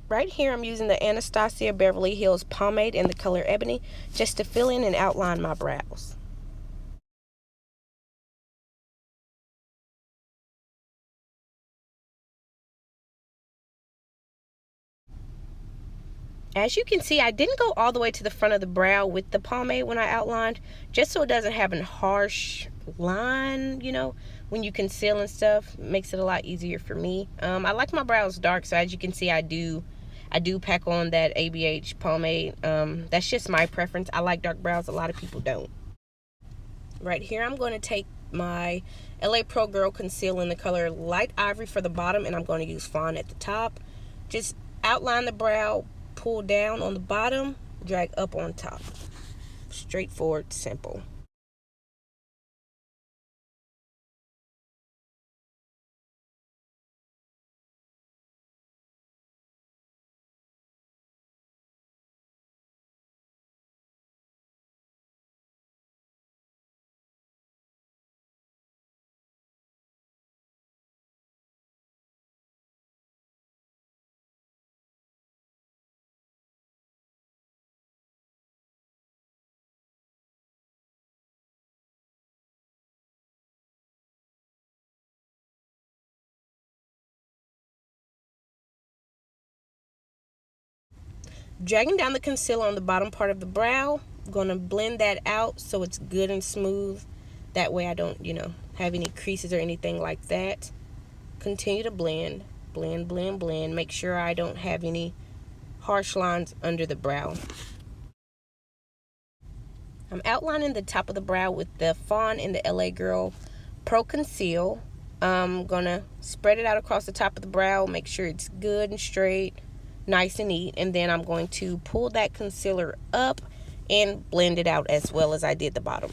Right here, I'm using the Anastasia Beverly Hills Pomade in the color Ebony just to fill in and outline my brows. As you can see, I didn't go all the way to the front of the brow with the pomade when I outlined, just so it doesn't have a harsh line, you know, when you conceal and stuff. It makes it a lot easier for me. I like my brows dark, so as you can see, I do pack on that ABH pomade. That's just my preference. I like dark brows. A lot of people don't. Right here, I'm going to take my LA Pro Girl Conceal in the color Light Ivory for the bottom, and I'm going to use Fawn at the top. Just outline the brow, pull down on the bottom, drag up on top. Straightforward, simple. Dragging down the concealer on the bottom part of the brow, I'm going to blend that out so it's good and smooth. That way I don't, you know, have any creases or anything like that. Continue to blend, blend, blend, blend. Make sure I don't have any harsh lines under the brow. I'm outlining the top of the brow with the Fawn in the LA Girl Pro Conceal. I'm gonna spread it out across the top of the brow, make sure it's good and straight, nice and neat, and then I'm going to pull that concealer up and blend it out as well as I did the bottom.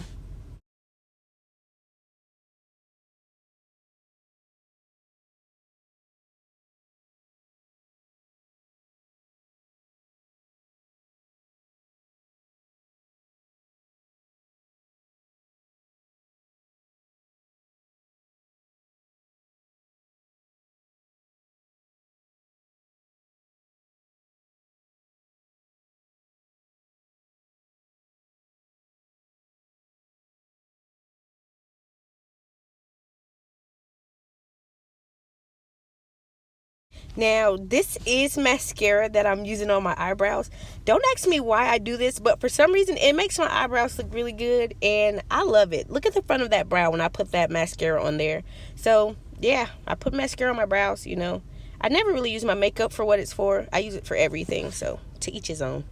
Now, this is mascara that I'm using on my eyebrows. Don't ask me why I do this, but for some reason, it makes my eyebrows look really good, and I love it. Look at the front of that brow when I put that mascara on there. So, yeah, I put mascara on my brows, you know. I never really use my makeup for what it's for. I use it for everything, so to each his own.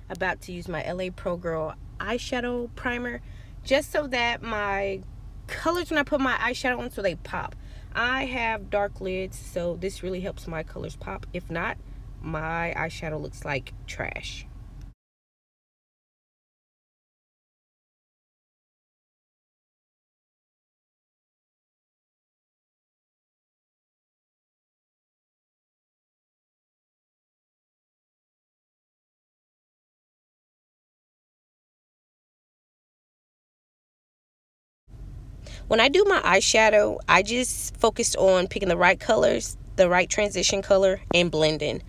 About to use my LA Pro Girl eyeshadow primer just so that my colors, when I put my eyeshadow on, so they pop. I have dark lids, so this really helps my colors pop. If not, my eyeshadow looks like trash. When I do my eyeshadow, I just focused on picking the right colors, the right transition color, and blending.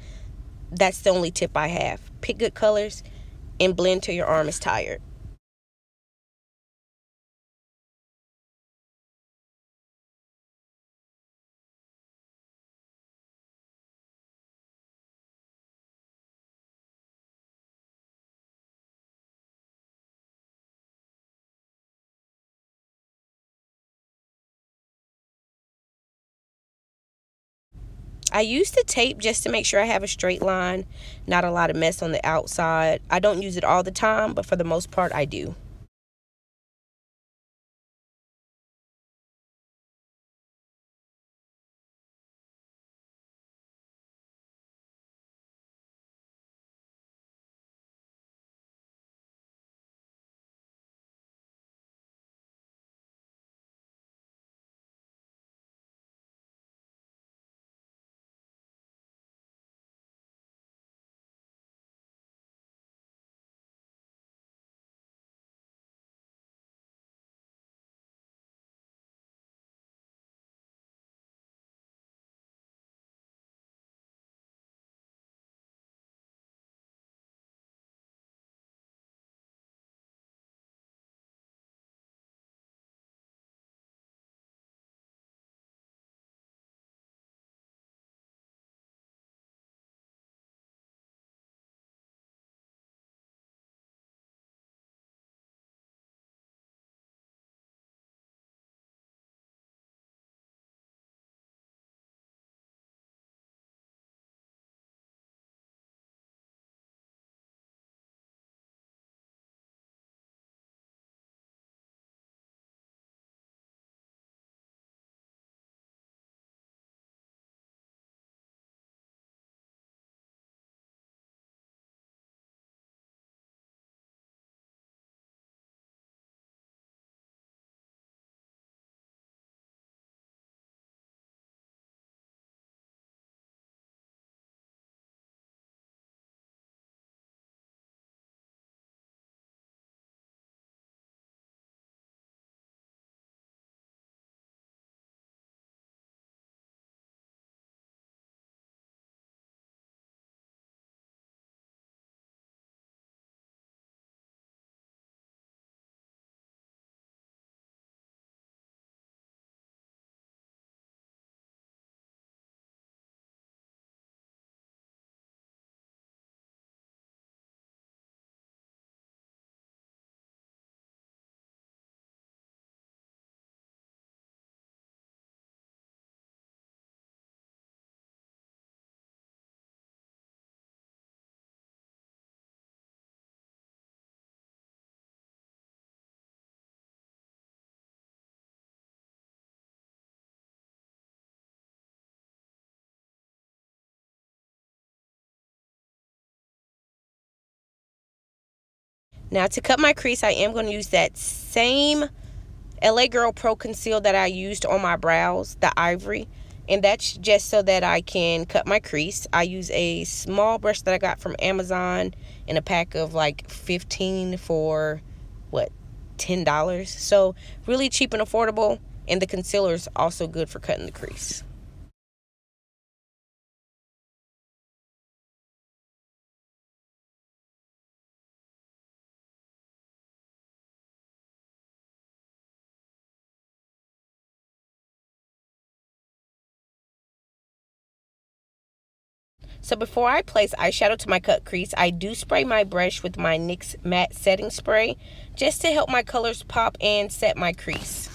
That's the only tip I have. Pick good colors and blend till your arm is tired. I use the tape just to make sure I have a straight line, not a lot of mess on the outside. I don't use it all the time, but for the most part, I do. Now to cut my crease, I am going to use that same LA Girl Pro Conceal that I used on my brows, the Ivory. And that's just so that I can cut my crease. I use a small brush that I got from Amazon in a pack of like 15 for, what, $10. So really cheap and affordable. And the concealer is also good for cutting the crease. So before I place eyeshadow to my cut crease, I do spray my brush with my NYX matte setting spray just to help my colors pop and set my crease.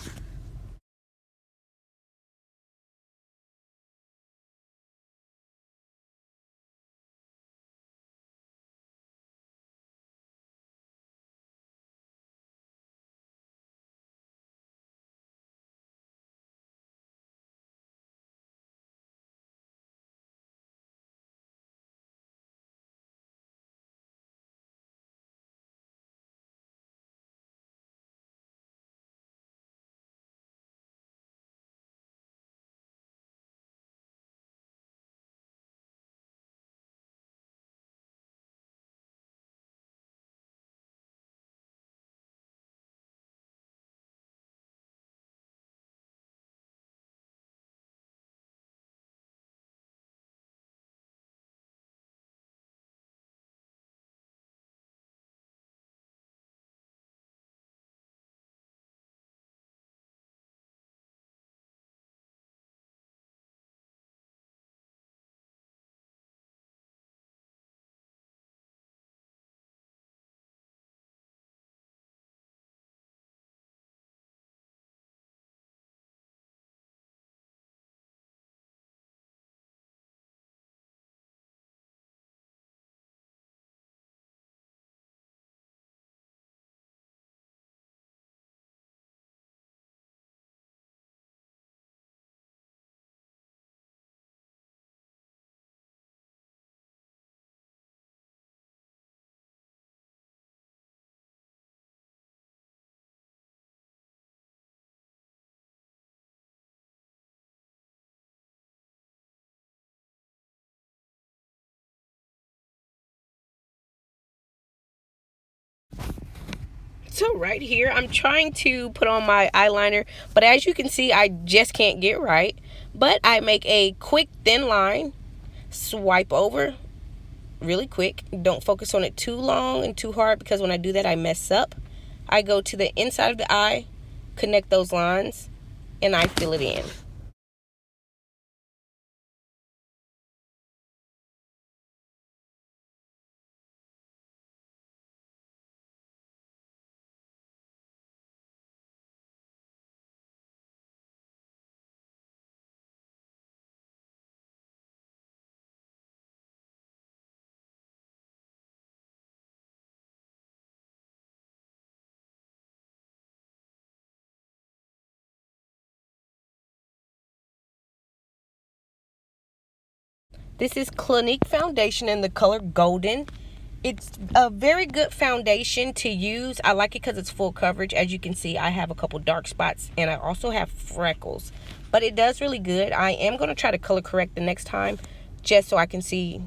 So right here, I'm trying to put on my eyeliner, but as you can see, I just can't get right. But I make a quick thin line, swipe over really quick. Don't focus on it too long and too hard, because when I do that, I mess up. I go to the inside of the eye, connect those lines, and I fill it in. This is Clinique foundation in the color Golden. It's a very good foundation to use. I like it because it's full coverage. As you can see, I have a couple dark spots and I also have freckles. But it does really good. I am going to try to color correct the next time just so I can see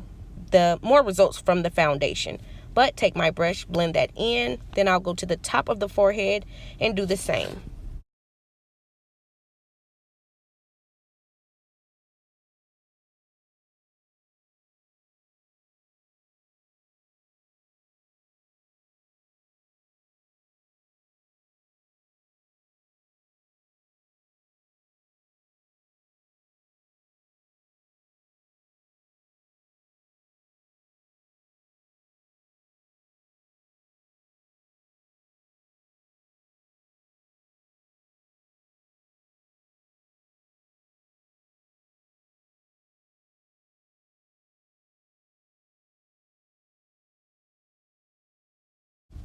the more results from the foundation. But take my brush, blend that in. Then I'll go to the top of the forehead and do the same.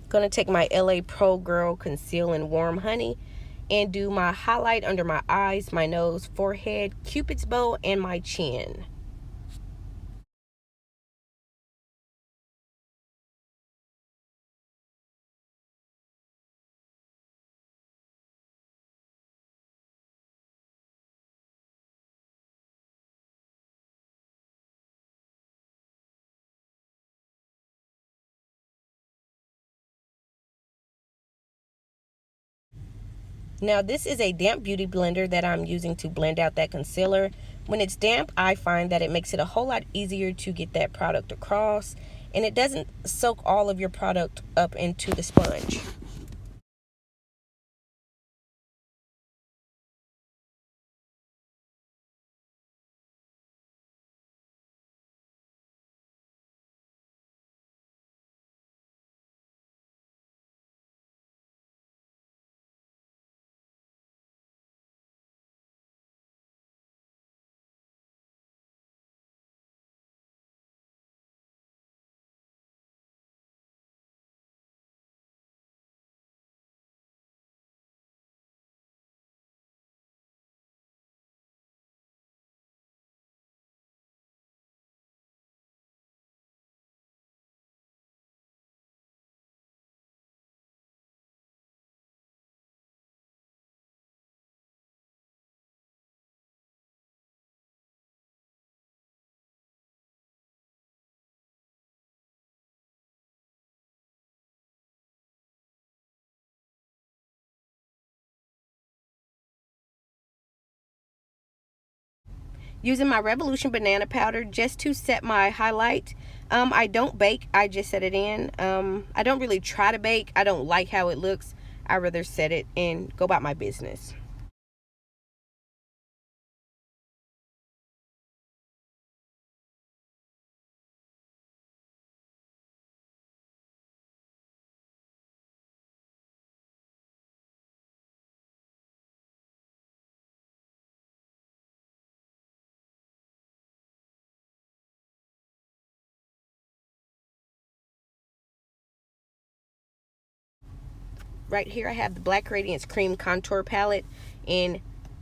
Gonna take my LA Pro Girl Conceal in Warm Honey and do my highlight under my eyes, my nose, forehead, cupid's bow, and my chin. Now this is a damp beauty blender that I'm using to blend out that concealer. When it's damp, I find that it makes it a whole lot easier to get that product across, and it doesn't soak all of your product up into the sponge. Using my Revolution banana powder just to set my highlight. I don't bake, I just set it in. I don't really try to bake. I don't like how it looks. I rather set it and go about my business. Right here I have the Black Radiance Cream Contour Palette in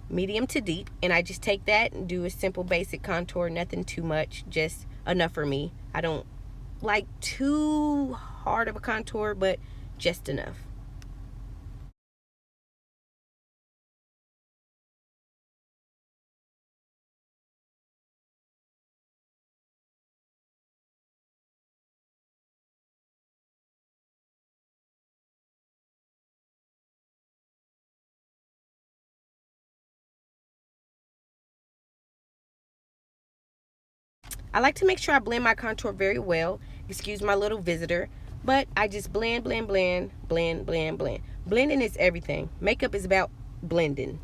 medium to deep, and I just take that and do a simple basic contour, nothing too much, just enough for me. I don't like too hard of a contour, but just enough. I like to make sure I blend my contour very well. Excuse my little visitor. But I just blend, blend, blend, blend, blend, blend. Blending is everything. Makeup is about blending.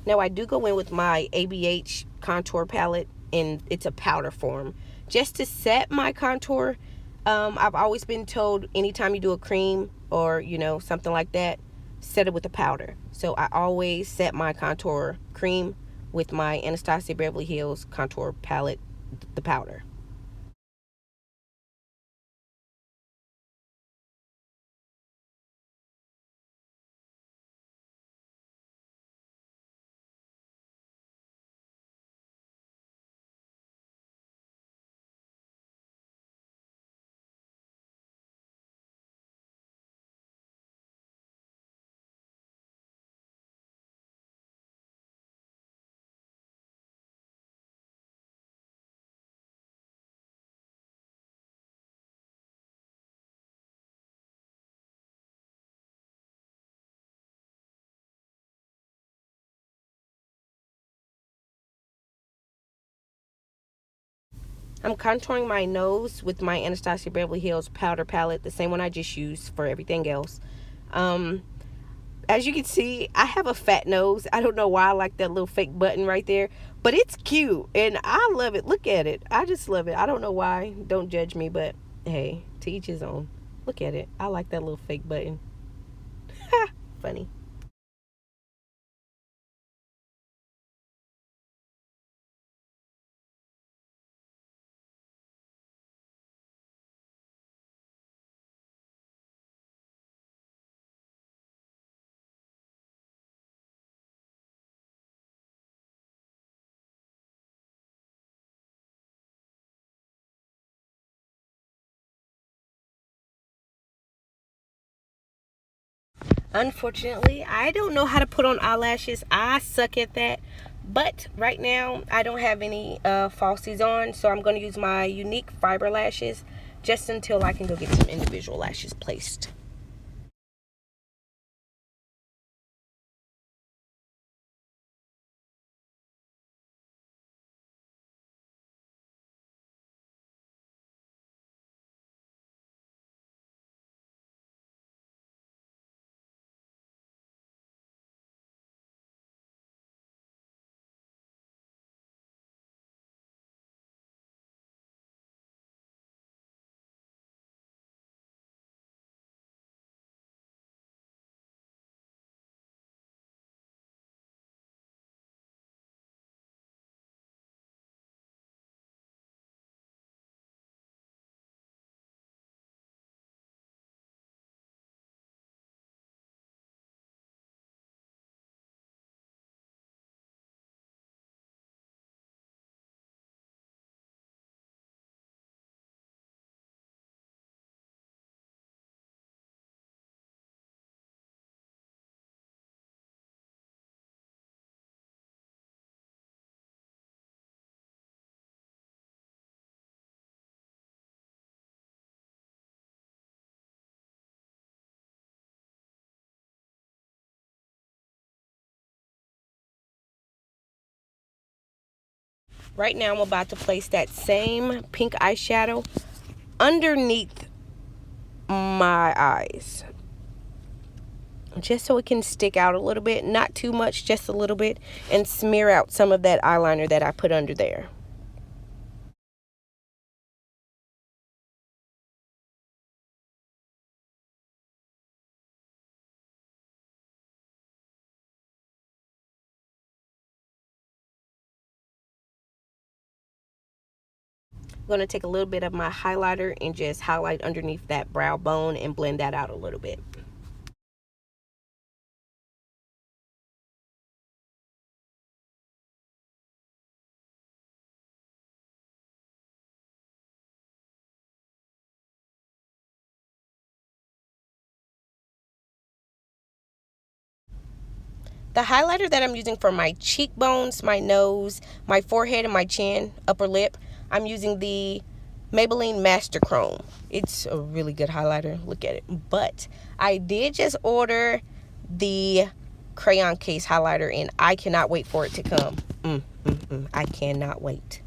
Now I do go in with my ABH contour palette, and it's a powder form. Just to set my contour, I've always been told anytime you do a cream or, something like that, set it with a powder. So I always set my contour cream with my Anastasia Beverly Hills contour palette, the powder. I'm contouring my nose with my Anastasia Beverly Hills powder palette, the same one I just used for everything else. Um, as you can see, I have a fat nose. I don't know why I like that little fake button right there, but it's cute and I love it. Look at it. I just love it. I don't know why. Don't judge me, but hey, to each his own. Look at it. I like that little fake button. Funny. Unfortunately, I don't know how to put on eyelashes. I suck at that. But right now, I don't have any falsies on, so I'm going to use my Unique Fiber lashes just until I can go get some individual lashes placed. Right now, I'm about to place that same pink eyeshadow underneath my eyes, just so it can stick out a little bit, not too much, just a little bit, and smear out some of that eyeliner that I put under there. I'm going to take a little bit of my highlighter and just highlight underneath that brow bone and blend that out a little bit. The highlighter that I'm using for my cheekbones, my nose, my forehead, and my chin, upper lip, I'm using the Maybelline Master Chrome. It's a really good highlighter. Look at it. But I did just order the crayon case highlighter, and I cannot wait for it to come. I cannot wait.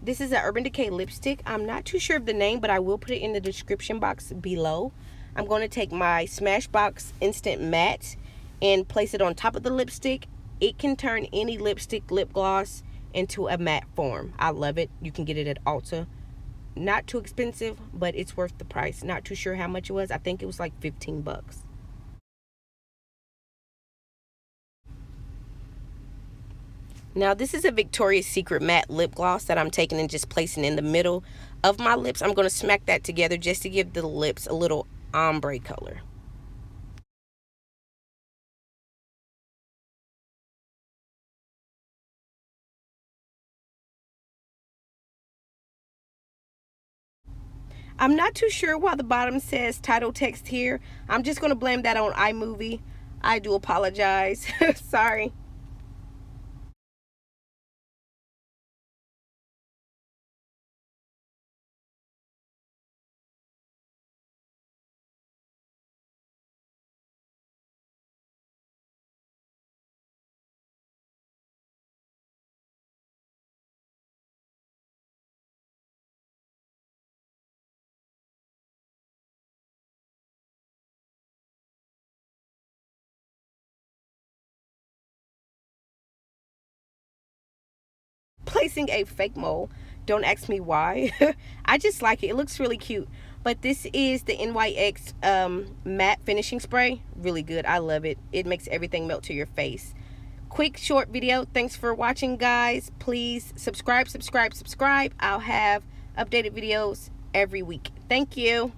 This is an Urban Decay lipstick. I'm not too sure of the name, but I will put it in the description box below. I'm going to take my Smashbox Instant Matte and place it on top of the lipstick. It can turn any lipstick, lip gloss into a matte form. I love it. You can get it at Ulta. Not too expensive, but it's worth the price. Not too sure how much it was. I think it was like 15 bucks. Now, this is a Victoria's Secret matte lip gloss that I'm taking and just placing in the middle of my lips. I'm going to smack that together just to give the lips a little ombre color. I'm not too sure why the bottom says title text here. I'm just going to blame that on iMovie. I do apologize. Sorry. Placing a fake mole Don't ask me why. I just like it. It looks really cute. But this is the NYX matte finishing spray. Really good. I love it. It makes everything melt to your face. Quick short video. Thanks for watching, guys. Please subscribe. I'll have updated videos every week. Thank you.